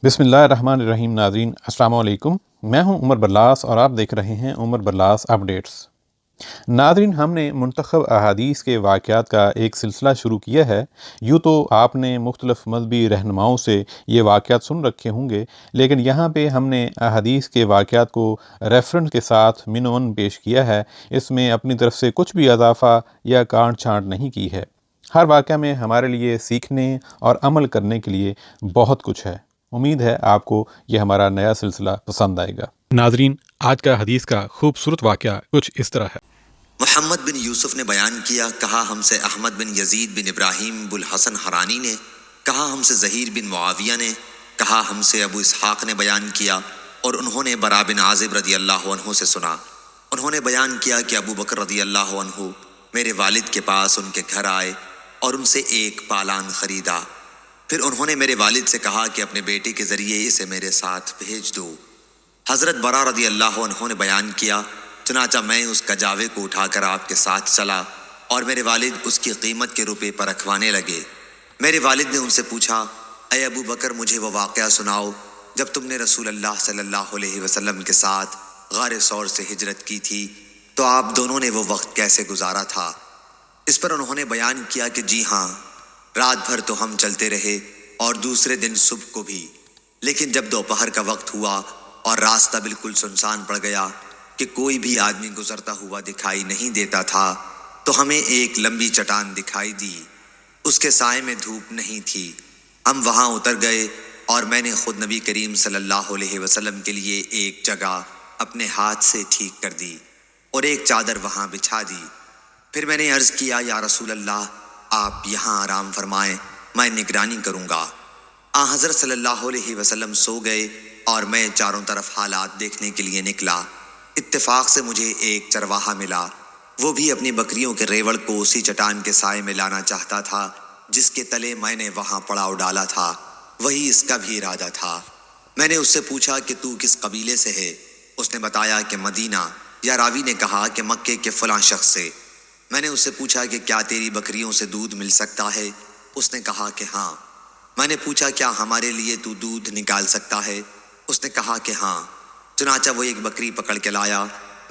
बिस्मिल्लाहिर्रहमानिर्रहीम। नाज़रीन अस्सलाम वालेकुम। मैं हूं उमर बरलास और आप देख रहे हैं उमर बरलास अपडेट्स। नाज़रीन, हमने मुंतखब अहादीस के वाक़यात का एक सिलसिला शुरू किया है। यूँ तो आपने मुख्तलिफ़ मज़हबी रहनुमाओं से ये वाक़यात सुन रखे होंगे, लेकिन यहाँ पे हमने अहादीस के वाक़यात को रेफ़रेंस के साथ मिन-व-वन पेश किया है। इसमें अपनी तरफ से कुछ भी इज़ाफ़ा या काट-छाँट नहीं की है। हर वाक़या में हमारे लिए सीखने और अमल करने के लिए बहुत कुछ है। उम्मीद है आपको ये हमारा नया सिलसिला पसंद आएगा। नाज़रीन, आज का हदीस का खूबसूरत वाक़या कुछ इस तरह है। मोहम्मद बिन यूसुफ ने बयान किया, कहा हमसे अहमद बिन यजीद बिन इब्राहीम बुल हसन हरानी ने, कहा हमसे ज़हीर बिन मुआविया ने, कहा हमसे अबू इसहाक़ ने बयान किया और उन्होंने बरा बिन आज़िब रदी अल्लाह अन्हु से सुना। उन्होंने बयान किया कि अबू बकर रदी अल्लाह अन्हु मेरे वालिद के पास उनके घर आए और उनसे एक पालान ख़रीदा। फिर उन्होंने मेरे वालिद से कहा कि अपने बेटे के ज़रिए इसे मेरे साथ भेज दो। हज़रत बरा रदी अल्लाह अन्हु ने बयान किया, चुनाचा मैं उस कजावे को उठाकर आपके साथ चला और मेरे वालिद उसकी कीमत के रुपए पर रखवाने लगे। मेरे वालिद ने उनसे पूछा, अय अबू बकर, मुझे वो वाक़या सुनाओ जब तुमने रसूल अल्लाह सल्लल्लाहु अलैहि वसल्लम के साथ गारे सौर से हिजरत की थी, तो आप दोनों ने वो वक्त कैसे गुजारा था। इस पर उन्होंने बयान किया कि जी हाँ, रात भर तो हम चलते रहे और दूसरे दिन सुबह को भी, लेकिन जब दोपहर का वक्त हुआ और रास्ता बिल्कुल सुनसान पड़ गया कि कोई भी आदमी गुजरता हुआ दिखाई नहीं देता था, तो हमें एक लंबी चट्टान दिखाई दी। उसके साए में धूप नहीं थी। हम वहाँ उतर गए और मैंने खुद नबी करीम सल्लल्लाहु अलैहि वसल्लम के लिए एक जगह अपने हाथ से ठीक कर दी और एक चादर वहाँ बिछा दी। फिर मैंने अर्ज़ किया, या रसूल अल्लाह, आप यहाँ आराम फरमाएं, मैं निगरानी करूँगा। हज़रत सल्लल्लाहु अलैहि वसल्लम सो गए और मैं चारों तरफ हालात देखने के लिए निकला। इत्तेफाक से मुझे एक चरवाहा मिला। वो भी अपनी बकरियों के रेवड़ को उसी चट्टान के साए में लाना चाहता था जिसके तले मैंने वहाँ पड़ाव डाला था। वही इसका भी इरादा था। मैंने उससे पूछा कि तू किस कबीले से है। उसने बताया कि मदीना, या रावी ने कहा कि मक्के के फलां शख्स से। मैंने उससे पूछा कि क्या तेरी बकरियों से दूध मिल सकता है। उसने कहा कि हाँ। मैंने पूछा, क्या हमारे लिए तू दूध निकाल सकता है। उसने कहा कि हाँ। चुनाचा वो एक बकरी पकड़ के लाया।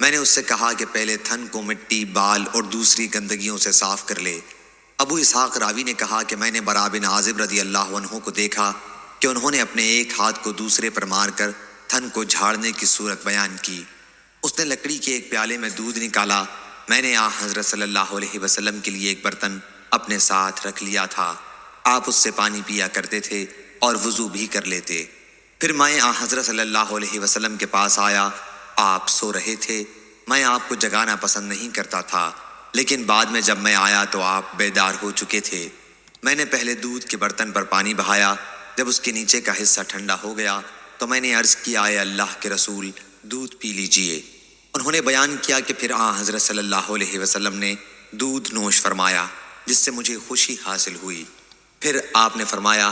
मैंने उससे कहा कि पहले थन को मिट्टी, बाल और दूसरी गंदगियों से साफ कर ले। अबू इसहाक़ रावी ने कहा कि मैंने बरा बिन आज़िब रदी अल्लाह अन्हु को देखा कि उन्होंने अपने एक हाथ को दूसरे पर मारकर थन को झाड़ने की सूरत बयान की। उसने लकड़ी के एक प्याले में दूध निकाला। मैंने हज़रत सल्लल्लाहु अलैहि वसल्लम के लिए एक बर्तन अपने साथ रख लिया था। आप उससे पानी पिया करते थे और वज़ू भी कर लेते। फिर मैं हज़रत सल्लल्लाहु अलैहि वसल्लम के पास आया। आप सो रहे थे। मैं आपको जगाना पसंद नहीं करता था, लेकिन बाद में जब मैं आया तो आप बेदार हो चुके थे। मैंने पहले दूध के बर्तन पर पानी बहाया। जब उसके नीचे का हिस्सा ठंडा हो गया तो मैंने अर्ज़ किया, अल्लाह के रसूल, दूध पी लीजिए। उन्होंने बयान किया कि फिर हज़रत सल्लल्लाहु अलैहि वसल्लम ने दूध नोश फरमाया, जिससे मुझे खुशी हासिल हुई। फिर आपने फरमाया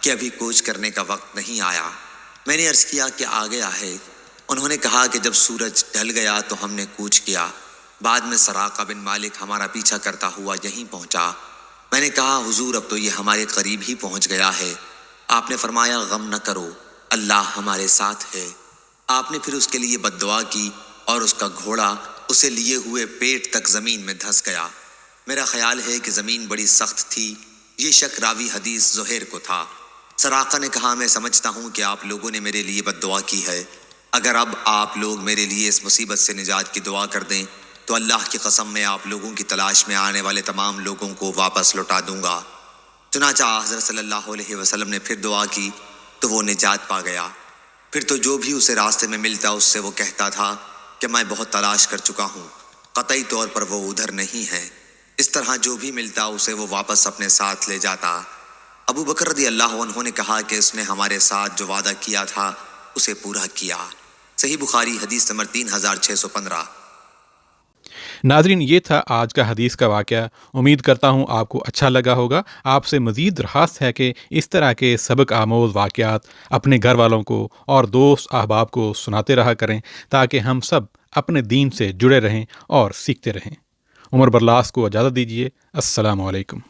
कि अभी कूच करने का वक्त नहीं आया। मैंने अर्ज़ किया कि आ गया है। उन्होंने कहा कि जब सूरज ढल गया तो हमने कूच किया। बाद में सराका बिन मालिक हमारा पीछा करता हुआ यहीं पहुंचा। मैंने कहा, हुजूर, अब तो ये हमारे करीब ही पहुंच गया है। आपने फरमाया, गम न करो, अल्लाह हमारे साथ है। आपने फिर उसके लिए बद्दुआ की और उसका घोड़ा उसे लिए हुए पेट तक ज़मीन में धंस गया। मेरा ख्याल है कि ज़मीन बड़ी सख्त थी। ये शक रावी हदीस ज़ुहैर को था। सराका ने कहा, मैं समझता हूँ कि आप लोगों ने मेरे लिए बद्दुआ की है। अगर अब आप लोग मेरे लिए इस मुसीबत से निजात की दुआ कर दें तो अल्लाह की कसम मैं आप लोगों की तलाश में आने वाले तमाम लोगों को वापस लौटा दूंगा। चुनाचा हज़रत सल्लल्लाहु अलैहि वसल्लम ने फिर दुआ की तो वो निजात पा गया। फिर तो जो भी उसे रास्ते में मिलता उससे वो कहता था कि मैं बहुत तलाश कर चुका हूँ, कतई तौर पर वो उधर नहीं है। इस तरह जो भी मिलता उसे वो वापस अपने साथ ले जाता। अबू बकर रदी अल्लाह अन्हु ने कहा कि उसने हमारे साथ जो वादा किया था उसे पूरा किया। सही बुखारी हदीस नंबर 3615। नाज़रीन, ये था आज का हदीस का वाक़या। उम्मीद करता हूँ आपको अच्छा लगा होगा। आपसे मज़ीद दरख्वास्त है कि इस तरह के सबक आमोज़ वाक़यात अपने घर वालों को और दोस्त अहबाब को सुनाते रहा करें, ताकि हम सब अपने दीन से जुड़े रहें और सीखते रहें। उमर बरलास को इजाज़त दीजिए। अस्सलामु अलैकुम।